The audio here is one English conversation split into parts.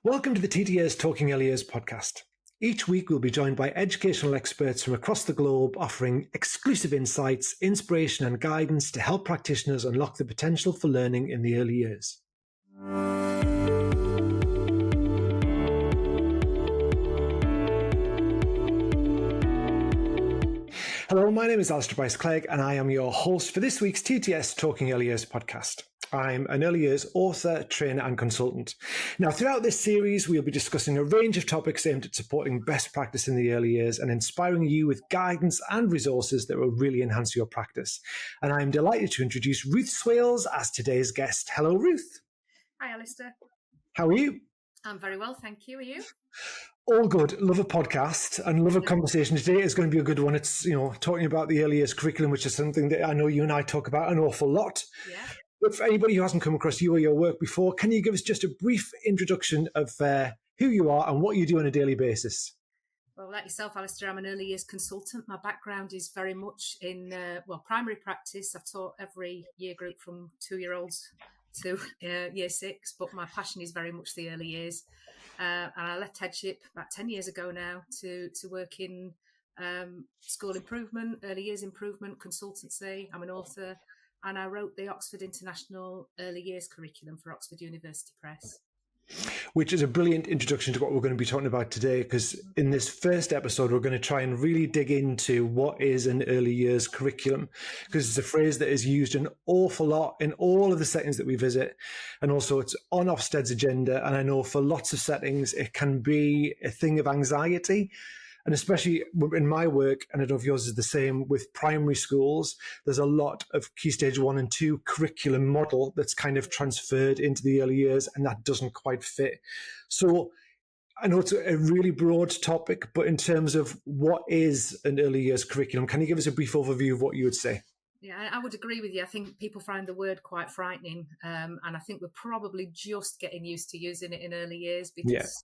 Welcome to the TTS Talking Early Years podcast. Each week we'll be joined by educational experts from across the globe offering exclusive insights, inspiration and guidance to help practitioners unlock the potential for learning in the early years. Hello, my name is Alistair Bryce-Clegg and I am your host for this week's TTS Talking Early Years podcast. I'm an early years author, trainer and consultant. Now, throughout this series, we'll be discussing a range of topics aimed at supporting best practice in the early years and inspiring you with guidance and resources that will really enhance your practice. And I'm delighted to introduce Ruth Swailes as today's guest. Hello, Ruth. Hi, Alistair. How are you? I'm very well, thank you. Are you? All good. Love a podcast and love a conversation. Today is going to be a good one. It's, talking about the early years curriculum, which is something that I know you and I talk about an awful lot. Yeah. But for anybody who hasn't come across you or your work before, can you give us just a brief introduction of who you are and what you do on a daily basis? Well, like yourself, Alistair, I'm an early years consultant. My background is very much in, primary practice. I've taught every year group from 2-year-olds to year 6, but my passion is very much the early years. And I left headship about 10 years ago now to work in school improvement, early years improvement, consultancy. I'm an author, and I wrote the Oxford International Early Years Curriculum for Oxford University Press. Which is a brilliant introduction to what we're going to be talking about today, because in this first episode, we're going to try and really dig into what is an early years curriculum, because it's a phrase that is used an awful lot in all of the settings that we visit. And also it's on Ofsted's agenda. And I know for lots of settings, it can be a thing of anxiety. And especially in my work, and I don't know if yours is the same, with primary schools, there's a lot of Key Stage 1 and 2 curriculum model that's kind of transferred into the early years, and that doesn't quite fit. So I know it's a really broad topic, but in terms of what is an early years curriculum, can you give us a brief overview of what you would say? Yeah, I would agree with you. I think people find the word quite frightening, and I think we're probably just getting used to using it in early years because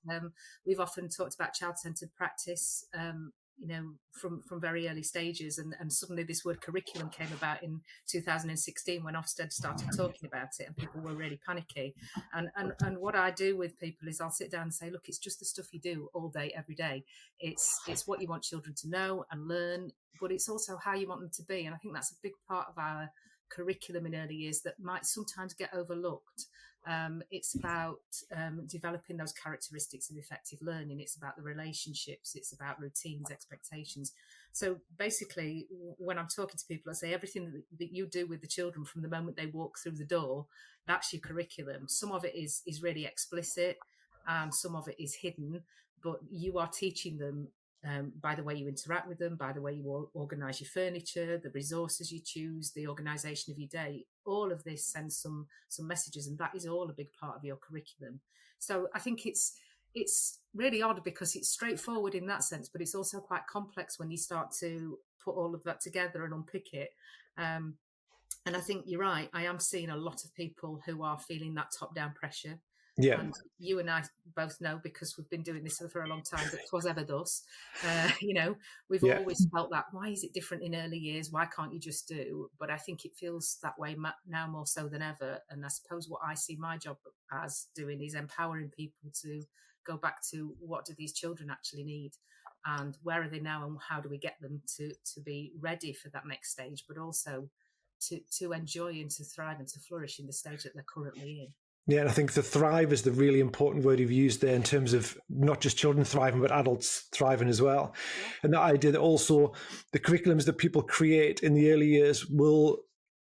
we've often talked about child-centred practice, from very early stages, and suddenly this word curriculum came about in 2016 when Ofsted started talking about it, and people were really panicky. And what I do with people is I'll sit down and say, look, it's just the stuff you do all day, every day. It's what you want children to know and learn, but it's also how you want them to be. And I think that's a big part of our curriculum in early years that might sometimes get overlooked. It's about developing those characteristics of effective learning. It's about the relationships. It's about routines, expectations. So basically, when I'm talking to people, I say everything that you do with the children from the moment they walk through the door, that's your curriculum. Some of it is really explicit and some of it is hidden, but you are teaching them by the way you interact with them, by the way you organise your furniture, the resources you choose, the organisation of your day. All of this sends some messages, and that is all a big part of your curriculum. So I think it's really odd because it's straightforward in that sense, but it's also quite complex when you start to put all of that together and unpick it. And I think you're right. I am seeing a lot of people who are feeling that top-down pressure. Yeah. And you and I both know, because we've been doing this for a long time, that 'twas ever thus. We've always felt that. Why is it different in early years? Why can't you just do? But I think it feels that way now more so than ever. And I suppose what I see my job as doing is empowering people to go back to what do these children actually need, and where are they now, and how do we get them to be ready for that next stage, but also to enjoy and to thrive and to flourish in the stage that they're currently in. Yeah, and I think the thrive is the really important word you've used there in terms of not just children thriving, but adults thriving as well. Yeah. And the idea that also the curriculums that people create in the early years will,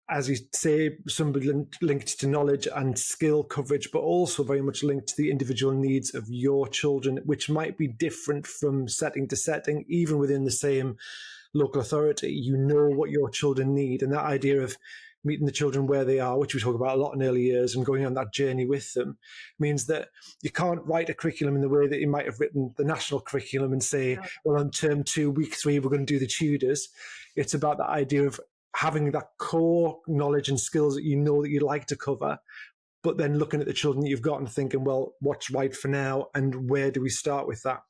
as you say, somebody linked to knowledge and skill coverage, but also very much linked to the individual needs of your children, which might be different from setting to setting, even within the same local authority. You know what your children need, and that idea of meeting the children where they are, which we talk about a lot in early years, and going on that journey with them, means that you can't write a curriculum in the way that you might have written the national curriculum and say, well, on term 2, week 3, we're going to do the Tudors. It's about the idea of having that core knowledge and skills that you know that you'd like to cover, but then looking at the children that you've got and thinking, well, what's right for now, and where do we start with that?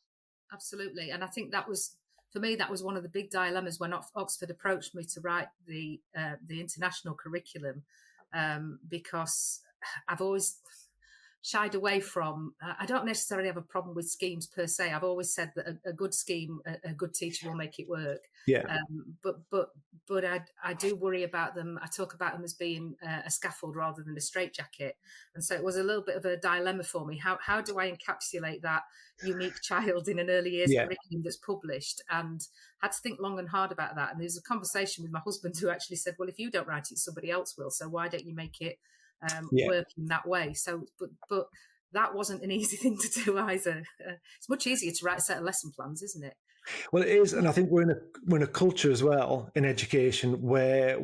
Absolutely. And I think that was, for me, that was one of the big dilemmas when Oxford approached me to write the international curriculum, because I've always, shied away from. I don't necessarily have a problem with schemes per se. I've always said that a good scheme, a good teacher will make it work. Yeah. But I do worry about them. I talk about them as being a scaffold rather than a straitjacket. And so it was a little bit of a dilemma for me. How do I encapsulate that unique child in an early years curriculum that's published? And had to think long and hard about that. And there's a conversation with my husband who actually said, well, if you don't write it, somebody else will. So why don't you make it work in that way? So, but that wasn't an easy thing to do either. It's much easier to write a set of lesson plans, isn't it? Well, it is, and I think we're in a culture as well in education where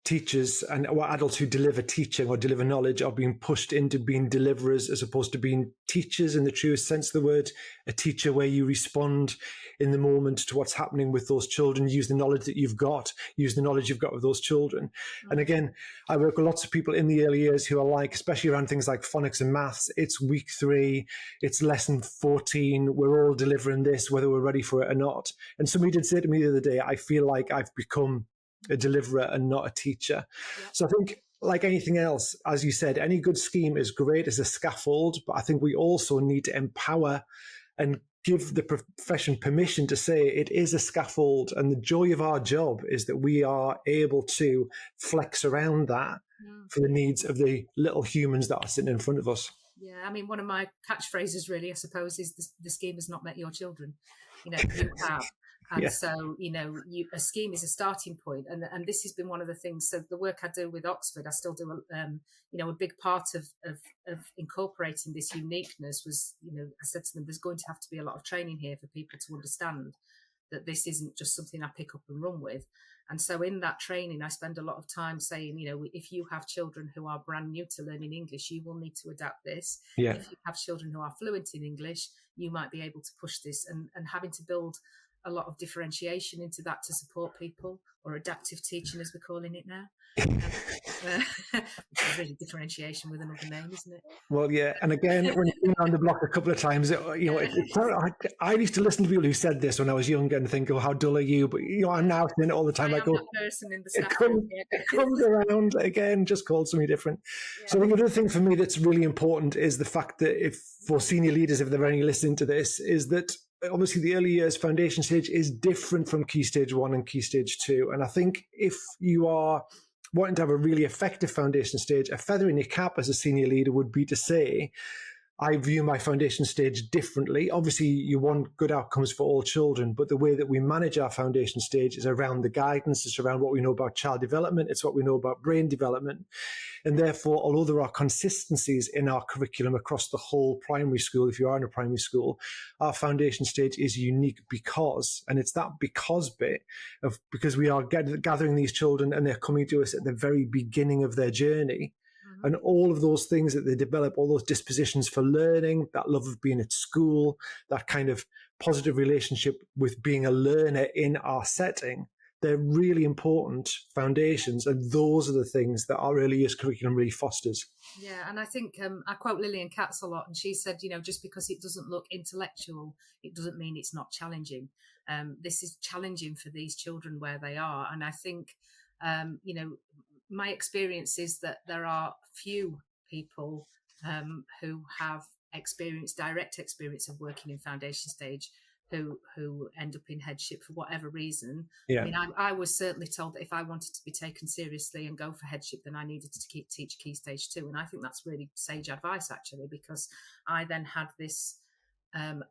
teachers and adults who deliver teaching or deliver knowledge are being pushed into being deliverers as opposed to being teachers in the truest sense of the word. A teacher where you respond in the moment to what's happening with those children, use the knowledge that you've got, use the knowledge you've got with those children. And again, I work with lots of people in the early years who are like, especially around things like phonics and maths, it's week 3, it's lesson 14, we're all delivering this, whether we're ready for it or not. And somebody did say to me the other day, I feel like I've become a deliverer and not a teacher. Yeah. So I think, like anything else, as you said, any good scheme is great as a scaffold, but I think we also need to empower and give the profession permission to say it is a scaffold, and the joy of our job is that we are able to flex around that for the needs of the little humans that are sitting in front of us. Yeah, I mean, one of my catchphrases really, I suppose, is the scheme has not met your children. You have. And so, a scheme is a starting point. And this has been one of the things. So the work I do with Oxford, I still do, a big part of incorporating this uniqueness was, I said to them, there's going to have to be a lot of training here for people to understand that this isn't just something I pick up and run with. And so in that training, I spend a lot of time saying, if you have children who are brand new to learning English, you will need to adapt this. Yeah. If you have children who are fluent in English, you might be able to push this, and having to build a lot of differentiation into that to support people, or adaptive teaching as we're calling it now. Which is really differentiation with another name, isn't it? Well, yeah. And again, when you've been on the block a couple of times, I used to listen to people who said this when I was younger and think, oh, how dull are you? But, I'm now saying it all the time. I go, it comes around again, just called something different. Yeah. So another thing for me that's really important is the fact that for senior leaders, if they're only listening to this, is that obviously the early years foundation stage is different from key stage 1 and key stage 2. And I think if you are wanting to have a really effective foundation stage, a feather in your cap as a senior leader would be to say, I view my foundation stage differently. Obviously, you want good outcomes for all children, but the way that we manage our foundation stage is around the guidance, it's around what we know about child development, it's what we know about brain development. And therefore, although there are consistencies in our curriculum across the whole primary school, if you are in a primary school, our foundation stage is unique because, and it's that because bit of, because we are gathering these children and they're coming to us at the very beginning of their journey. And all of those things that they develop, all those dispositions for learning, that love of being at school, that kind of positive relationship with being a learner in our setting, they're really important foundations. And those are the things that our early years curriculum really fosters. Yeah, and I think I quote Lillian Katz a lot, and she said, just because it doesn't look intellectual, it doesn't mean it's not challenging. This is challenging for these children where they are. And I think, my experience is that there are few people who have direct experience of working in foundation stage who end up in headship for whatever reason. Yeah. I mean, I was certainly told that if I wanted to be taken seriously and go for headship, then I needed to teach key stage 2. And I think that's really sage advice, actually, because I then had this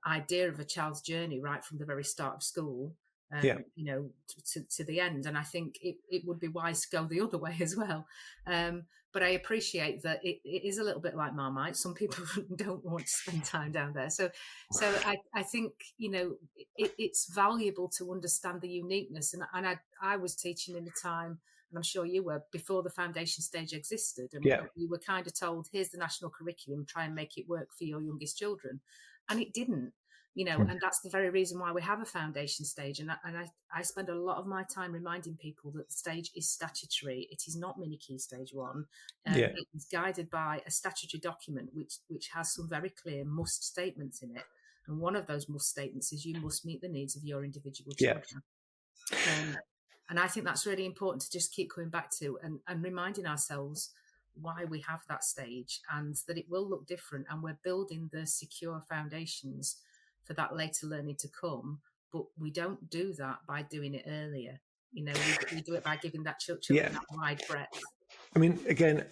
idea of a child's journey right from the very start of school. To the end. And I think it would be wise to go the other way as well. But I appreciate that it is a little bit like Marmite. Some people don't want to spend time down there. So I think, it's valuable to understand the uniqueness. And I was teaching in a time, and I'm sure you were, before the foundation stage existed. And you were kind of told, here's the national curriculum, try and make it work for your youngest children. And it didn't. And that's the very reason why we have a foundation stage. And I spend a lot of my time reminding people that the stage is statutory. It is not mini key stage 1. It is guided by a statutory document which has some very clear must statements in it. And one of those must statements is you must meet the needs of your individual children. And I think that's really important to just keep coming back to and reminding ourselves why we have that stage, and that it will look different, and we're building the secure foundations for that later learning to come. But we don't do that by doing it earlier. We do it by giving that children that wide breadth. I mean, again,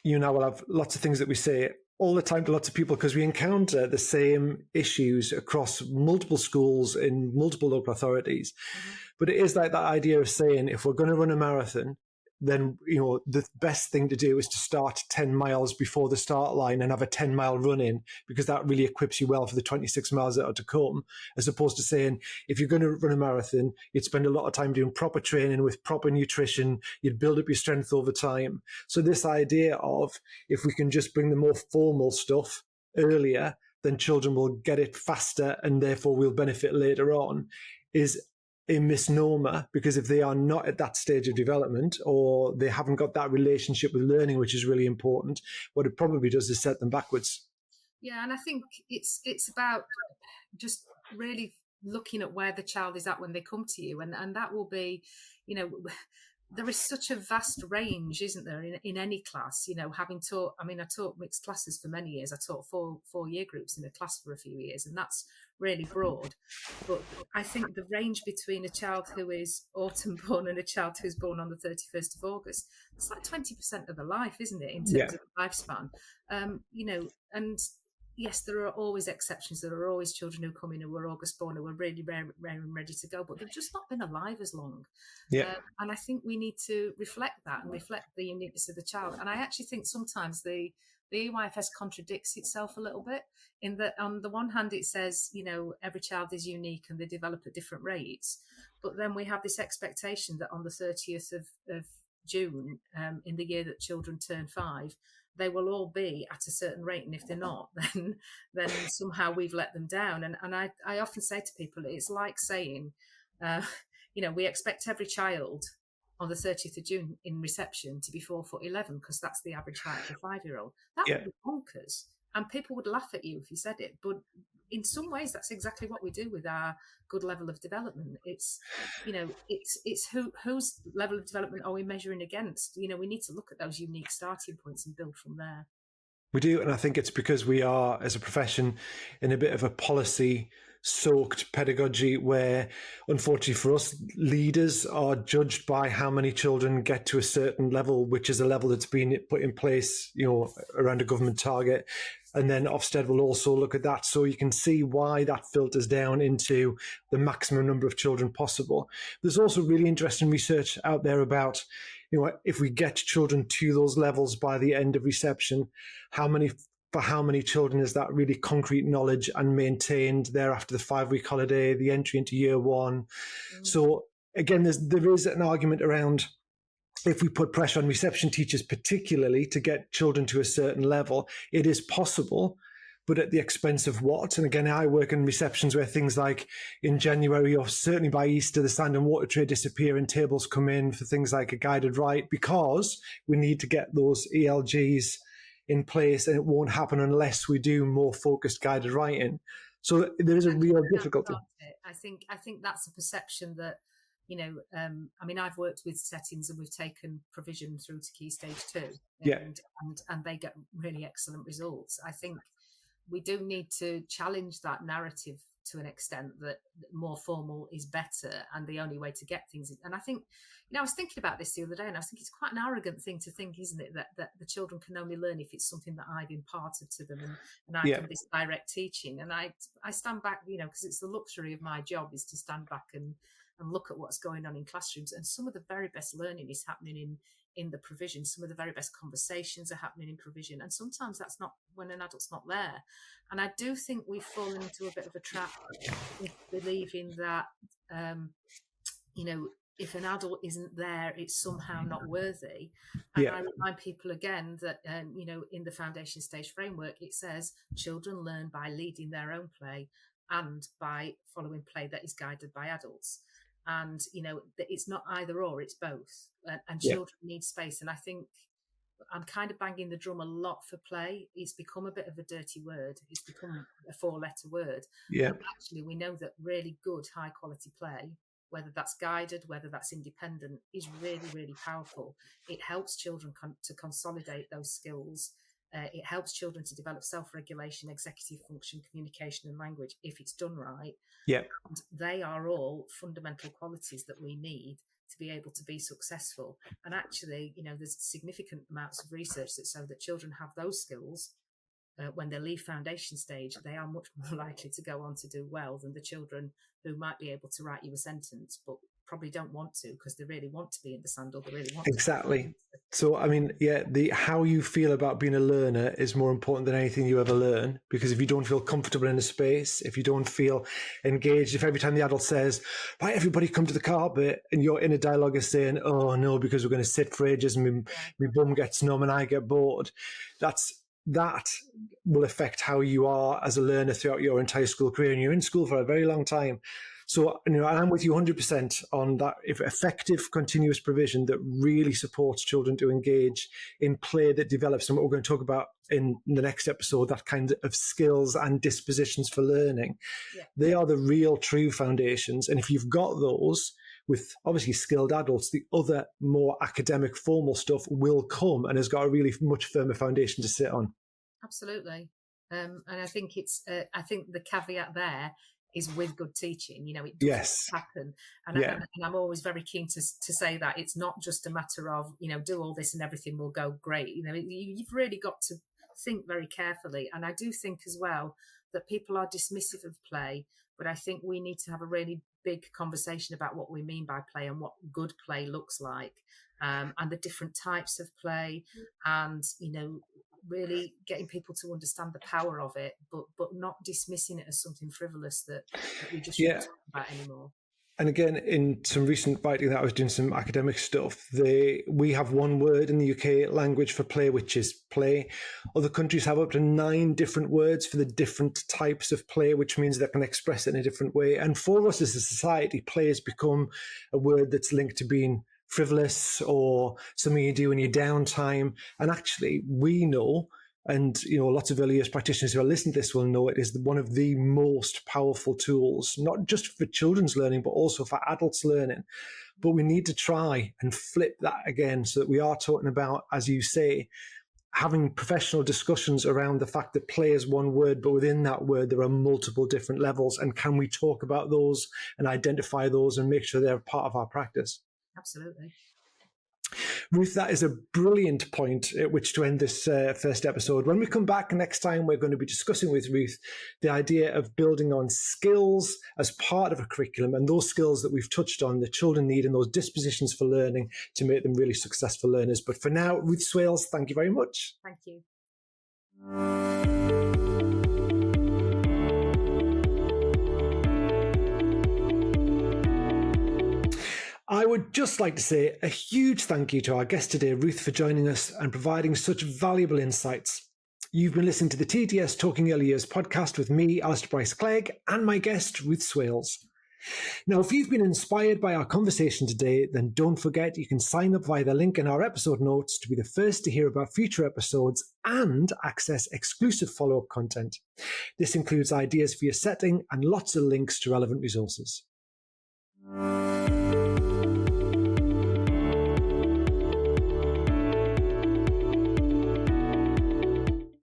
you and I will have lots of things that we say all the time to lots of people, because we encounter the same issues across multiple schools in multiple local authorities. Mm-hmm. But it is like that idea of saying, if we're going to run a marathon, then the best thing to do is to start 10 miles before the start line and have a 10-mile run in, because that really equips you well for the 26 miles that are to come, as opposed to saying, if you're going to run a marathon, you'd spend a lot of time doing proper training with proper nutrition, you'd build up your strength over time. So this idea of, if we can just bring the more formal stuff earlier, then children will get it faster and therefore will benefit later on, is a misnomer, because if they are not at that stage of development, or they haven't got that relationship with learning, which is really important, what it probably does is set them backwards. Yeah, and I think it's about just really looking at where the child is at when they come to you, and that will be, there is such a vast range, isn't there, in any class? Having taught, I taught mixed classes for many years. I taught four year groups in a class for a few years, and that's really broad. But I think the range between a child who is autumn born and a child who's born on the 31st of August, it's like 20% of the life, isn't it, in terms of lifespan? And yes, there are always exceptions. There are always children who come in who are August born, who are really rare and ready to go, but they've just not been alive as long. And I think we need to reflect that and reflect the uniqueness of the child. And I actually think sometimes the EYFS contradicts itself a little bit, in that on the one hand it says, every child is unique and they develop at different rates. But then we have this expectation that on the 30th of June, in the year that children turn 5, they will all be at a certain rate, and if they're not, then somehow we've let them down. And I often say to people, it's like saying, we expect every child on the 30th of June in reception to be 4'11", because that's the average height of a 5-year-old. That would be bonkers, and people would laugh at you if you said it. But in some ways, that's exactly what we do with our good level of development. It's whose level of development are we measuring against? We need to look at those unique starting points and build from there. We do, and I think it's because we are, as a profession, in a bit of a policy-soaked pedagogy where, unfortunately for us, leaders are judged by how many children get to a certain level, which is a level that's been put in place, around a government target. And then Ofsted will also look at that. So you can see why that filters down into the maximum number of children possible. There's also really interesting research out there about, if we get children to those levels by the end of reception, how many children is that really concrete knowledge and maintained there after the 5-week holiday, the entry into year 1. Mm-hmm. So again, there is an argument around, if we put pressure on reception teachers particularly to get children to a certain level, it is possible, but at the expense of what? And again, I work in receptions where things like in January or certainly by Easter, the sand and water tray disappear and tables come in for things like a guided write, because we need to get those ELGs in place, and it won't happen unless we do more focused guided writing. So there is a real difficulty. I think that's a perception that, I've worked with settings and we've taken provision through to Key Stage 2, and they get really excellent results. I think we do need to challenge that narrative to an extent, that more formal is better and the only way to get things. And I think, I was thinking about this the other day, and I think it's quite an arrogant thing to think, isn't it, that the children can only learn if it's something that I've imparted to them and I've done this direct teaching. And I stand back, because it's the luxury of my job is to stand back and look at what's going on in classrooms. And some of the very best learning is happening in the provision. Some of the very best conversations are happening in provision. And sometimes that's not when an adult's not there. And I do think we've fallen into a bit of a trap with believing that, if an adult isn't there, it's somehow not worthy. And I remind people again that, in the foundation stage framework, it says children learn by leading their own play and by following play that is guided by adults. And, it's not either or, it's both. And children need space. And I think I'm kind of banging the drum a lot for play. It's become a bit of a dirty word. It's become a 4-letter word. Yeah. But actually, we know that really good, high quality play whether that's guided, whether that's independent, is really, really powerful. It helps children to consolidate those skills. It helps children to develop self-regulation, executive function, communication and language if it's done right. Yeah. And they are all fundamental qualities that we need to be able to be successful. And actually, there's significant amounts of research that show that children have those skills when they leave foundation stage. They are much more likely to go on to do well than the children who might be able to write you a sentence, but probably don't want to because they really want to be in the sandal. They really want exactly. So, I mean, yeah, how you feel about being a learner is more important than anything you ever learn, because if you don't feel comfortable in a space, if you don't feel engaged, if every time the adult says, right, everybody come to the carpet, and your inner dialogue is saying, oh no, because we're going to sit for ages and my bum gets numb and I get bored, that will affect how you are as a learner throughout your entire school career, and you're in school for a very long time. So, I'm with you 100% on that. If effective continuous provision that really supports children to engage in play that develops, and what we're going to talk about in the next episode, that kind of skills and dispositions for learning, they are the real true foundations. And if you've got those with obviously skilled adults, the other more academic formal stuff will come and has got a really much firmer foundation to sit on. Absolutely. And I think I think the caveat there is with good teaching. it does happen. And I'm always very keen to say that it's not just a matter of, do all this and everything will go great. You've really got to think very carefully. And I do think as well that people are dismissive of play, but I think we need to have a really big conversation about what we mean by play and what good play looks like, and the different types of play, and, really getting people to understand the power of it, but not dismissing it as something frivolous that we just shouldn't talk about anymore. And again, in some recent writing that I was doing some academic stuff, we have one word in the UK language for play, which is play. Other countries have up to 9 different words for the different types of play, which means they can express it in a different way. And for us as a society, play has become a word that's linked to being frivolous or something you do in your downtime. And actually, we know, and lots of early years practitioners who are listening to this will know, it is one of the most powerful tools, not just for children's learning, but also for adults learning. But we need to try and flip that again, so that we are talking about, as you say, having professional discussions around the fact that play is one word, but within that word there are multiple different levels. And can we talk about those and identify those and make sure they're part of our practice? Absolutely. Ruth, that is a brilliant point at which to end this first episode. When we come back next time, we're going to be discussing with Ruth the idea of building on skills as part of a curriculum, and those skills that we've touched on, the children need, and those dispositions for learning to make them really successful learners. But for now, Ruth Swailes, thank you very much. Thank you. I would just like to say a huge thank you to our guest today, Ruth, for joining us and providing such valuable insights. You've been listening to the TTS Talking Early Years podcast with me, Alistair Bryce-Clegg, and my guest, Ruth Swailes. Now, if you've been inspired by our conversation today, then don't forget you can sign up via the link in our episode notes to be the first to hear about future episodes and access exclusive follow-up content. This includes ideas for your setting and lots of links to relevant resources.